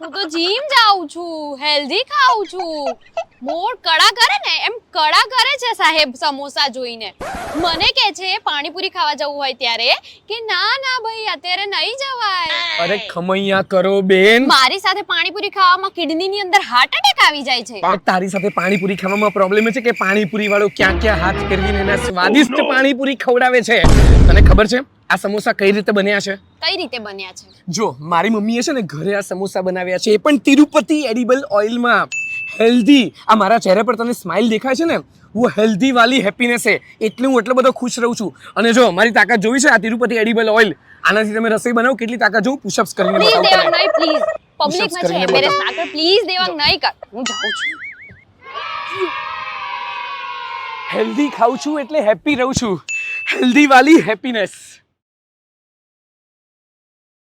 હું તો જીમ જાઉં છું, હેલ્ધી ખાઉં છું. મોર કડા કરે ને એમ કડા કરે છે સાહેબ સમોસા જોઈને. મને કહે છે પાણીપુરી ખાવા જવું હોય ત્યારે કે ના ના ભાઈ અત્યારે નહીં જવાય. અરે ખમૈયા કરો બેન. મારી સાથે પાણીપુરી ખાવામાં કિડનીની અંદર હાર્ટ એટેક આવી જાય છે. તારી સાથે પાણીપુરી ખાવામાં પ્રોબ્લેમ છે કે પાણીપુરી વાળો ક્યાં ક્યાં હાથ ફેરવીને એના સ્વાદિષ્ટ પાણીપુરી ખવડાવે છે. તને ખબર છે આ સમોસા કઈ રીતે બન્યા છે? કઈ રીતે બન્યા છે? જો મારી મમ્મીએ છે ને ઘરે આ સમોસા બનાવ્યા છે, એ પણ તિરુપતિ એડિબલ ઓઇલમાં. હેલ્ધી. આ મારા ચહેરા પર તને સ્માઇલ દેખાય છે ને, वो हेल्दी वाली हैप्पीनेस है, એટલે હું એટલો બધો ખુશ રહું છું. અને જો મારી તાકાત જોઈ છે, આ તિરુપતિ એડિબલ ઓઇલ, આનાથી તમે રસોઈ બનાવો કેટલી તાકાત જોઉં, પુશઅપ્સ કરીને પ્લીઝ બતાવું દેવાંગ તને. નહીં, પ્લીઝ પબ્લિક માં છે કરીને મેરે બતાવો. સાથ પ્લીઝ દેવાંગ નહીં કર, હું જાઉં છું. હેલ્ધી ખાઉં છું એટલે હેપી રહું છું. હેલ્ધી વાલી હેપીનેસ.